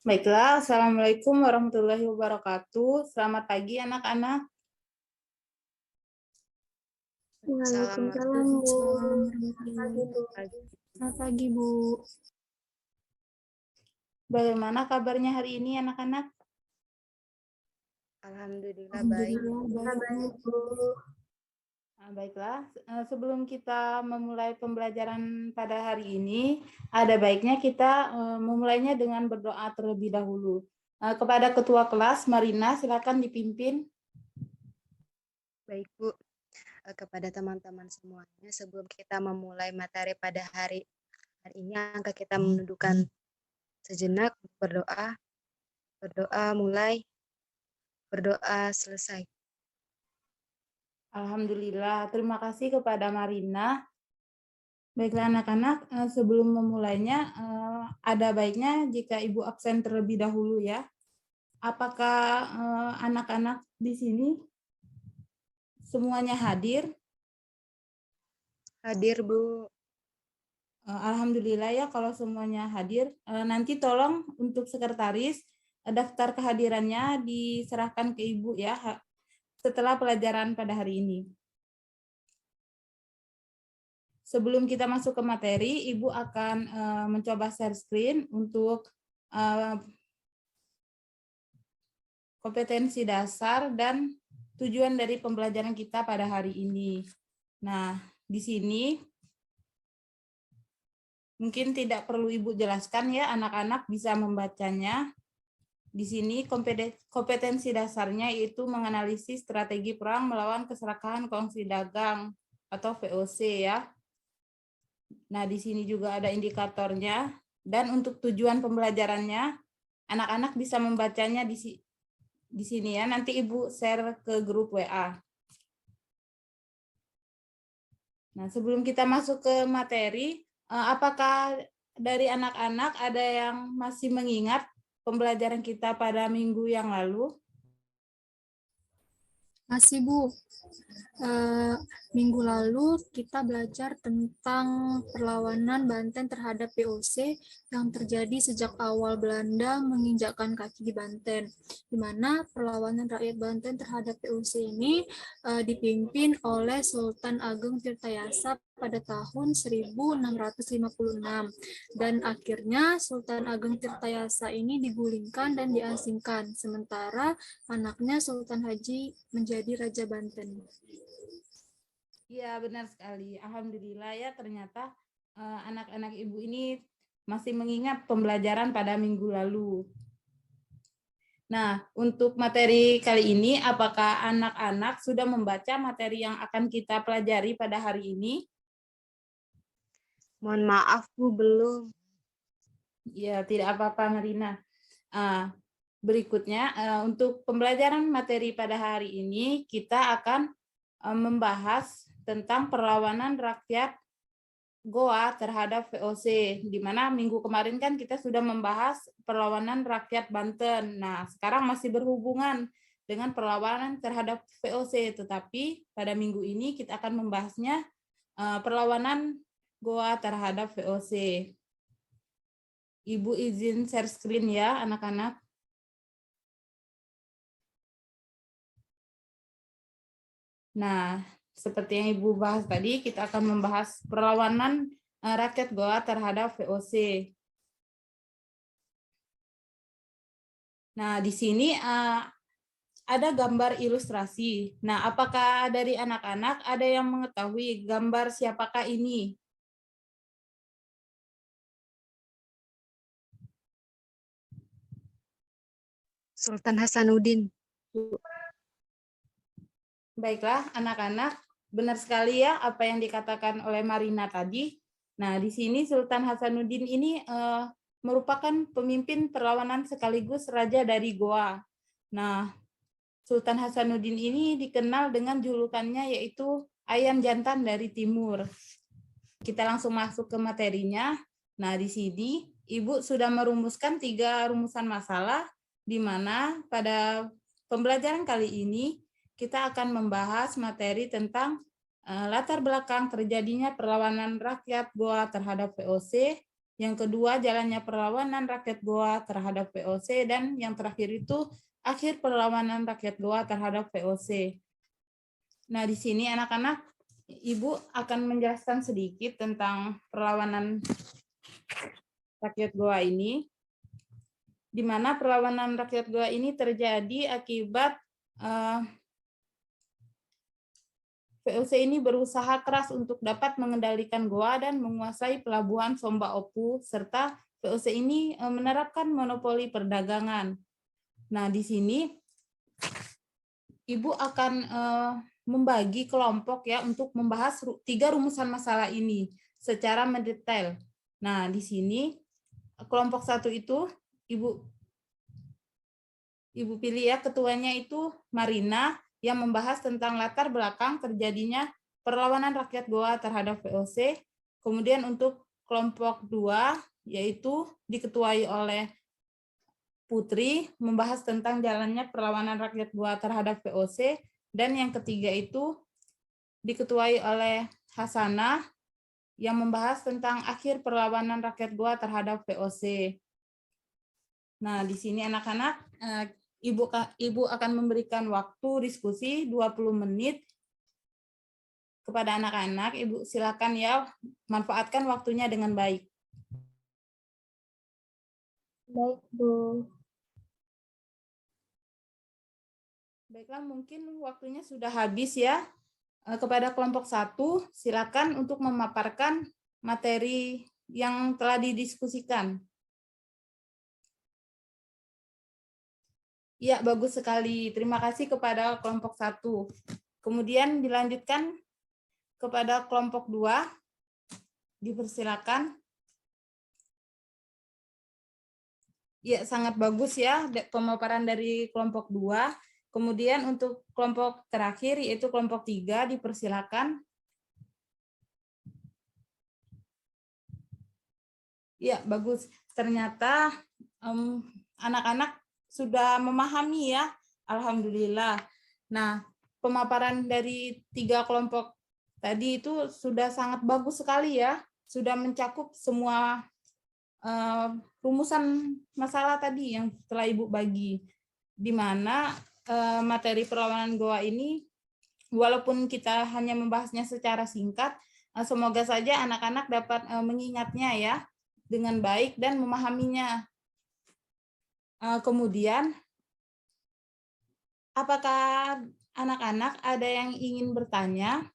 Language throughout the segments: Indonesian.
Baiklah, Assalamualaikum warahmatullahi wabarakatuh. Selamat pagi anak-anak. Waalaikumsalam, Bu. Selamat pagi, Bu. Bagaimana kabarnya hari ini anak-anak? Alhamdulillah baik. Bu. Baiklah, sebelum kita memulai pembelajaran pada hari ini, ada baiknya kita memulainya dengan berdoa terlebih dahulu. Kepada Ketua Kelas, Marina, silakan dipimpin. Baik, Bu. Kepada teman-teman semuanya, sebelum kita memulai materi pada hari ini, angka kita menundukkan sejenak, berdoa mulai, berdoa selesai. Alhamdulillah, terima kasih kepada Marina. Baiklah anak-anak, sebelum memulainya, ada baiknya jika Ibu absen terlebih dahulu ya. Apakah anak-anak di sini semuanya hadir? Hadir, Bu. Alhamdulillah ya kalau semuanya hadir. Nanti tolong untuk sekretaris, daftar kehadirannya diserahkan ke Ibu ya setelah pelajaran pada hari ini. Sebelum kita masuk ke materi, Ibu akan mencoba share screen untuk kompetensi dasar dan tujuan dari pembelajaran kita pada hari ini. Nah, di sini mungkin tidak perlu Ibu jelaskan ya, anak-anak bisa membacanya. Di sini kompetensi dasarnya yaitu menganalisis strategi perang melawan keserakahan kongsi dagang atau VOC ya. Nah, di sini juga ada indikatornya dan untuk tujuan pembelajarannya anak-anak bisa membacanya di sini ya. Nanti Ibu share ke grup WA. Nah, sebelum kita masuk ke materi, apakah dari anak-anak ada yang masih mengingat pembelajaran kita pada minggu yang lalu? Masih, Bu. Minggu lalu kita belajar tentang perlawanan Banten terhadap VOC yang terjadi sejak awal Belanda menginjakkan kaki di Banten, di mana perlawanan rakyat Banten terhadap VOC ini dipimpin oleh Sultan Ageng Tirtayasa pada tahun 1656 dan akhirnya Sultan Ageng Tirtayasa ini digulingkan dan diasingkan, sementara anaknya Sultan Haji menjadi Raja Banten. Iya, benar sekali. Alhamdulillah ya, ternyata anak-anak Ibu ini masih mengingat pembelajaran pada minggu lalu. Nah, untuk materi kali ini, apakah anak-anak sudah membaca materi yang akan kita pelajari pada hari ini? Mohon maaf, Bu, belum. Ya, tidak apa-apa, Marina. Berikutnya, untuk pembelajaran materi pada hari ini, kita akan membahas tentang perlawanan rakyat Goa terhadap VOC, di mana minggu kemarin kan kita sudah membahas perlawanan rakyat Banten. Nah, sekarang masih berhubungan dengan perlawanan terhadap VOC, tetapi pada minggu ini kita akan membahasnya perlawanan Goa terhadap VOC. Ibu izin share screen ya, anak-anak. Nah, seperti yang Ibu bahas tadi, kita akan membahas perlawanan rakyat Goa terhadap VOC. Nah, di sini ada gambar ilustrasi. Nah, apakah dari anak-anak ada yang mengetahui gambar siapakah ini? Sultan Hasanuddin. Baiklah, anak-anak, benar sekali ya apa yang dikatakan oleh Marina tadi. Nah, di sini Sultan Hasanuddin ini merupakan pemimpin perlawanan sekaligus raja dari Goa. Nah, Sultan Hasanuddin ini dikenal dengan julukannya yaitu ayam jantan dari timur. Kita langsung masuk ke materinya. Nah, di sini Ibu sudah merumuskan 3 rumusan masalah, di mana pada pembelajaran kali ini kita akan membahas materi tentang latar belakang terjadinya perlawanan rakyat Goa terhadap VOC, Yang kedua, jalannya perlawanan rakyat Goa terhadap VOC, dan yang terakhir itu akhir perlawanan rakyat Goa terhadap VOC. Nah, di sini anak-anak, Ibu akan menjelaskan sedikit tentang perlawanan rakyat Goa ini, di mana perlawanan rakyat Goa ini terjadi akibat VOC ini berusaha keras untuk dapat mengendalikan Goa dan menguasai pelabuhan Somba Opu, serta VOC ini menerapkan monopoli perdagangan. Nah, di sini Ibu akan membagi kelompok ya untuk membahas 3 rumusan masalah ini secara mendetail. Nah, di sini kelompok 1 itu Ibu pilih ya, ketuanya itu Marina, yang membahas tentang latar belakang terjadinya perlawanan rakyat Goa terhadap VOC. Kemudian untuk kelompok 2, yaitu diketuai oleh Putri, membahas tentang jalannya perlawanan rakyat Goa terhadap VOC. Dan yang ketiga itu diketuai oleh Hasanah, yang membahas tentang akhir perlawanan rakyat Goa terhadap VOC. Nah, di sini anak-anak, Ibu akan memberikan waktu diskusi 20 menit kepada anak-anak. Ibu silakan ya, manfaatkan waktunya dengan baik. Baik, Bu. Baiklah, mungkin waktunya sudah habis ya. Kepada kelompok 1, silakan untuk memaparkan materi yang telah didiskusikan. Ya, bagus sekali. Terima kasih kepada kelompok 1. Kemudian dilanjutkan kepada kelompok 2. Dipersilakan. Ya, sangat bagus ya pemaparan dari kelompok 2. Kemudian untuk kelompok terakhir, yaitu kelompok 3, dipersilakan. Ya, bagus. Ternyata anak-anak sudah memahami ya, alhamdulillah. Nah, pemaparan dari 3 kelompok tadi itu sudah sangat bagus sekali ya, sudah mencakup semua rumusan masalah tadi yang telah Ibu bagi, di mana materi perlawanan Goa ini, walaupun kita hanya membahasnya secara singkat, semoga saja anak-anak dapat mengingatnya ya dengan baik dan memahaminya. Kemudian, apakah anak-anak ada yang ingin bertanya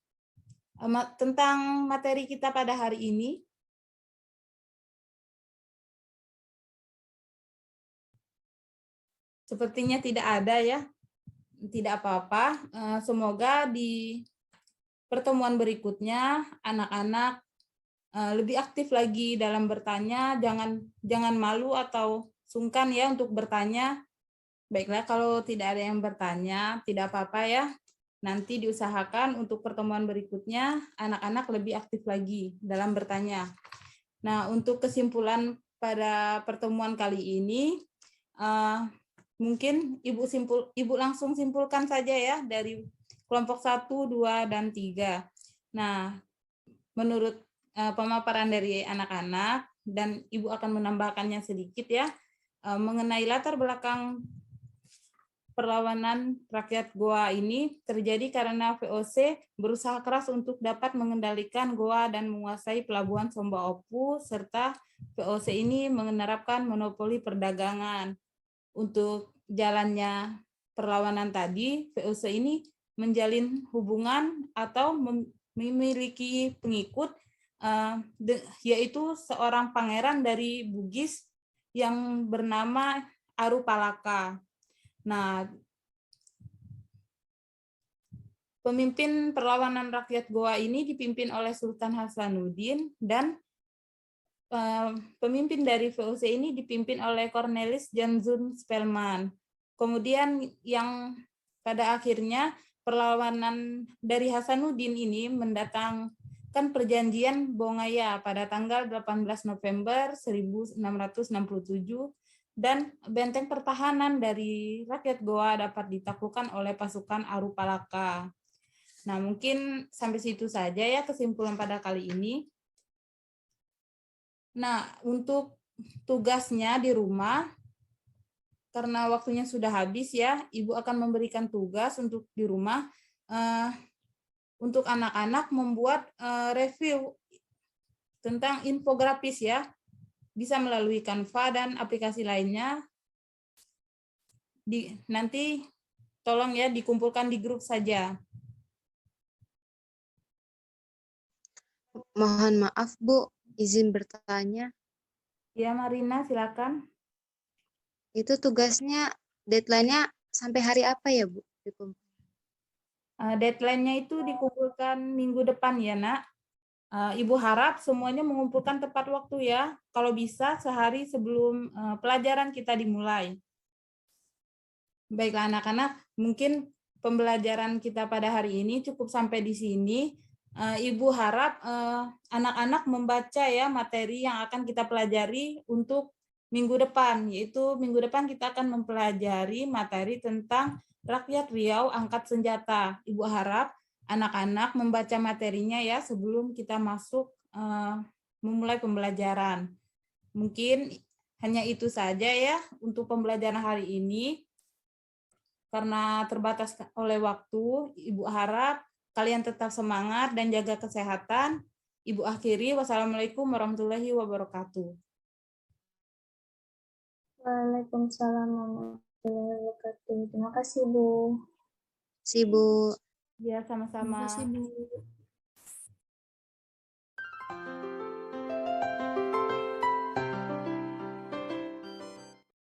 tentang materi kita pada hari ini? Sepertinya tidak ada ya. Tidak apa-apa. Semoga di pertemuan berikutnya anak-anak lebih aktif lagi dalam bertanya. Jangan malu atau sungkan ya untuk bertanya. Baiklah, kalau tidak ada yang bertanya, tidak apa-apa ya. Nanti diusahakan untuk pertemuan berikutnya, anak-anak lebih aktif lagi dalam bertanya. Nah, untuk kesimpulan pada pertemuan kali ini, mungkin Ibu langsung simpulkan saja ya dari kelompok 1, 2, dan 3. Nah, menurut pemaparan dari anak-anak, dan Ibu akan menambahkannya sedikit ya, mengenai latar belakang perlawanan rakyat Goa ini terjadi karena VOC berusaha keras untuk dapat mengendalikan Goa dan menguasai pelabuhan Somba Opu, serta VOC ini menerapkan monopoli perdagangan. Untuk jalannya perlawanan tadi, VOC ini menjalin hubungan atau memiliki pengikut, yaitu seorang pangeran dari Bugis yang bernama Arupalaka. Nah, pemimpin perlawanan rakyat Goa ini dipimpin oleh Sultan Hasanuddin, dan pemimpin dari VOC ini dipimpin oleh Cornelis Jansun Spelman. Kemudian yang pada akhirnya perlawanan dari Hasanuddin ini mendatangkan perjanjian Bongaya pada tanggal 18 November 1667, dan benteng pertahanan dari rakyat Goa dapat ditaklukkan oleh pasukan Arupalaka. Nah, mungkin sampai situ saja ya kesimpulan pada kali ini. Nah, untuk tugasnya di rumah, karena waktunya sudah habis ya, Ibu akan memberikan tugas untuk di rumah untuk anak-anak membuat review tentang infografis ya, bisa melalui Canva dan aplikasi lainnya. Nanti tolong ya dikumpulkan di grup saja. Mohon maaf, Bu, izin bertanya. Ya, Marina, silakan. Itu tugasnya, deadline-nya sampai hari apa ya, Bu? Deadline-nya itu dikumpulkan minggu depan ya, Nak. Ibu harap semuanya mengumpulkan tepat waktu ya. Kalau bisa sehari sebelum pelajaran kita dimulai. Baiklah anak-anak, mungkin pembelajaran kita pada hari ini cukup sampai di sini. Ibu harap anak-anak membaca ya materi yang akan kita pelajari untuk minggu depan, yaitu minggu depan kita akan mempelajari materi tentang rakyat Riau angkat senjata. Ibu harap anak-anak membaca materinya ya sebelum kita masuk memulai pembelajaran. Mungkin hanya itu saja ya untuk pembelajaran hari ini. Karena terbatas oleh waktu, Ibu harap kalian tetap semangat dan jaga kesehatan. Ibu akhiri, wassalamualaikum warahmatullahi wabarakatuh. Waalaikumsalam warahmatullahi wabarakatuh. Terima kasih, Bu. Si Bu. Ya, sama-sama. Terima kasih, Bu.